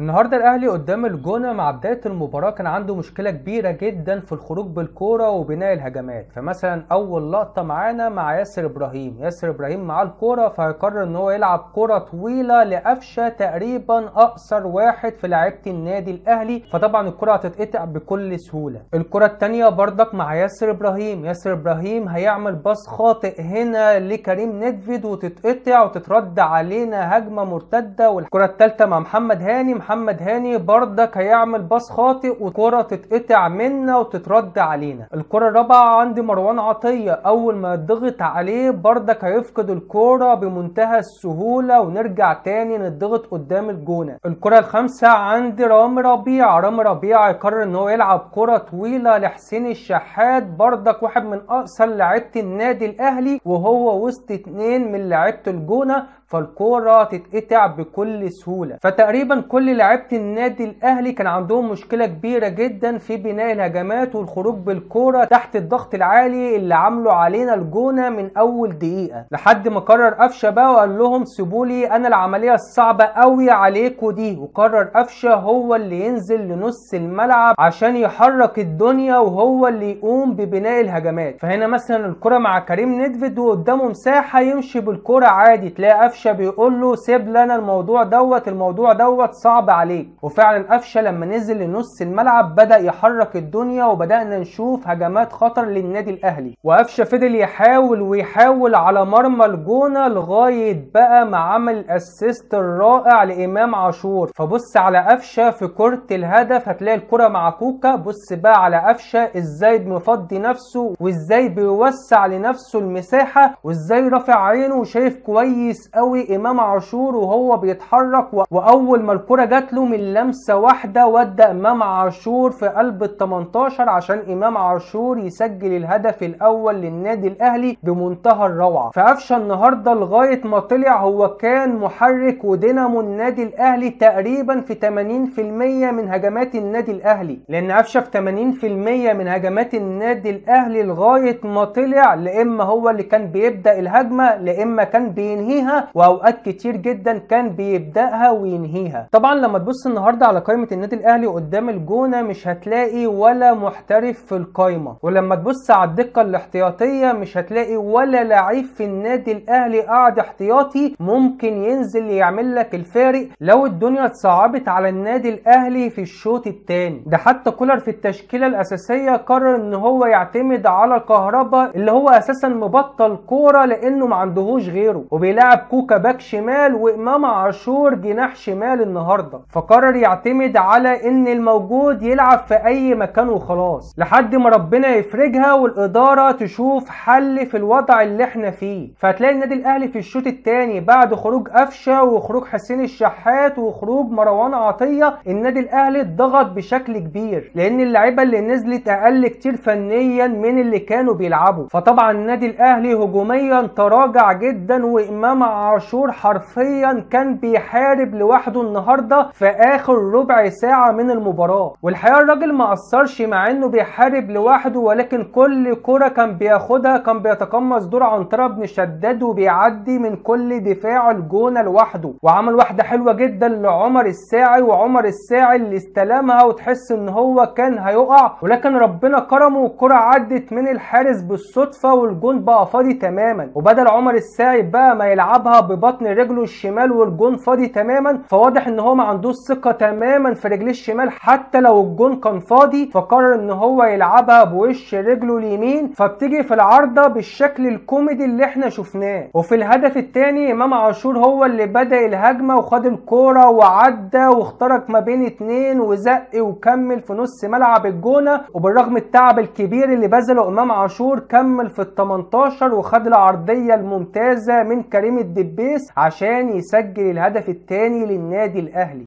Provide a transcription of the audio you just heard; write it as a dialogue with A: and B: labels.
A: النهارده الاهلي قدام الجونه مع بدايه المباراه كان عنده مشكله كبيره جدا في الخروج بالكوره وبناء الهجمات. فمثلا اول لقطه معانا مع ياسر ابراهيم معاه الكوره، فهيقرر ان هو يلعب كوره طويله لقفشه تقريبا اقصر واحد في لعيبه النادي الاهلي، فطبعا الكوره هتتقطع بكل سهوله. الكوره الثانيه بردك مع ياسر ابراهيم هيعمل باص خاطئ هنا لكريم نيدفيد وتتقطع وتترد علينا هجمه مرتده. والكوره الثالثه مع محمد هاني بردك هيعمل باص خاطئ وكرة تتقطع منا وتترد علينا. الكرة الرابعة عند مروان عطية، اول ما يضغط عليه بردك هيفقد الكرة بمنتهى السهولة ونرجع تاني نضغط قدام الجونة. الكرة الخامسة عند رامي ربيعة يقرر ان هو يلعب كرة طويلة لحسين الشحات، بردك واحد من اقصر لعيبة النادي الاهلي وهو وسط اتنين من لعيبة الجونة، فالكرة تتقطع بكل سهولة. فتقريبا كل لعيبة النادي الاهلي كان عندهم مشكلة كبيرة جدا في بناء الهجمات والخروج بالكرة تحت الضغط العالي اللي عملوا علينا الجونة من اول دقيقة، لحد ما قرر قفشه بقى وقال لهم سيبولي انا العملية الصعبة قوي عليكوا دي، وقرر قفشه هو اللي ينزل لنص الملعب عشان يحرك الدنيا وهو اللي يقوم ببناء الهجمات. فهنا مثلا الكرة مع كريم نيدفيد وقدامه مساحة يمشي بالكرة عادي، تلاقي قفشه بيقول له سيب لنا الموضوع دوت صعب عليك. وفعلا قفشه لما نزل لنص الملعب بدأ يحرك الدنيا وبدأنا نشوف هجمات خطر للنادي الاهلي. وقفشه فضل يحاول على مرمى الجونه لغايه بقى ما عمل الاسيست الرائع لامام عاشور. فبص على قفشه في كرة الهدف هتلاقي الكرة مع كوكا، بص بقى على قفشه ازاي مفضي نفسه وازاي بيوسع لنفسه المساحه وازاي رافع عينه وشايف كويس قوي امام عاشور وهو بيتحرك. واول ما الكرة جات له من لمسه واحده ودى امام عاشور في قلب ال18 عشان امام عاشور يسجل الهدف الاول للنادي الاهلي بمنتهى الروعه. فقفشه النهارده لغايه ما طلع هو كان محرك ودينامو النادي الاهلي تقريبا في 80% من هجمات النادي الاهلي، لان قفشه في 80% من هجمات النادي الاهلي لغايه ما طلع لا اما هو اللي كان بيبدا الهجمه لا اما كان بينهيها، واوقات كتير جدا كان بيبداها وينهيها. طبعا لما تبص النهارده على قائمه النادي الاهلي قدام الجونه مش هتلاقي ولا محترف في القائمه، ولما تبص على الدقه الاحتياطيه مش هتلاقي ولا لعيب في النادي الاهلي قاعد احتياطي ممكن ينزل يعمل لك الفارق لو الدنيا اتصعبت على النادي الاهلي في الشوط الثاني. ده حتى كولر في التشكيله الاساسيه قرر ان هو يعتمد على كهربا اللي هو اساسا مبطل كوره لانه ما عندهوش غيره، وبيلعب كوكا باك شمال وامام عاشور جناح شمال النهارده، فقرر يعتمد على ان الموجود يلعب في اي مكان وخلاص لحد ما ربنا يفرجها والاداره تشوف حل في الوضع اللي احنا فيه. فهتلاقي النادي الاهلي في الشوط الثاني بعد خروج قفشه وخروج حسين الشحات وخروج مروان عطيه النادي الاهلي اتضغط بشكل كبير لان اللعيبه اللي نزلت اقل كتير فنيا من اللي كانوا بيلعبوا. فطبعا النادي الاهلي هجوميا تراجع جدا وامام عاشور حرفيا كان بيحارب لوحده النهارده في اخر ربع ساعه من المباراه. والحقيقه الراجل ما قصرش مع انه بيحارب لوحده، ولكن كل كره كان بياخدها كان بيتقمص دور عنترة بن شداد وبيعدي من كل دفاع الجونه لوحده. وعمل واحده حلوه جدا لعمر الساعي، وعمر الساعي اللي استلمها وتحس ان هو كان هيقع ولكن ربنا كرمه والكره عدت من الحارس بالصدفه والجون بقى فاضي تماما. وبدل عمر الساعي بقى ما يلعبها ببطن رجله الشمال والجون فاضي تماما، فواضح ان هو ما عندوش ثقه تماما في رجليه الشمال حتى لو الجون كان فاضي، فقرر ان هو يلعبها بوش رجله اليمين فبتيجي في العارضه بالشكل الكوميدي اللي احنا شفناه. وفي الهدف الثاني امام عاشور هو اللي بدا الهجمه وخد الكوره وعدى واخترق ما بين اتنين وزق وكمل في نص ملعب الجونه، وبالرغم التعب الكبير اللي بذله امام عاشور كمل في ال18 وخد العرضيه الممتازه من كريم الدبيس عشان يسجل الهدف الثاني للنادي الاهلي.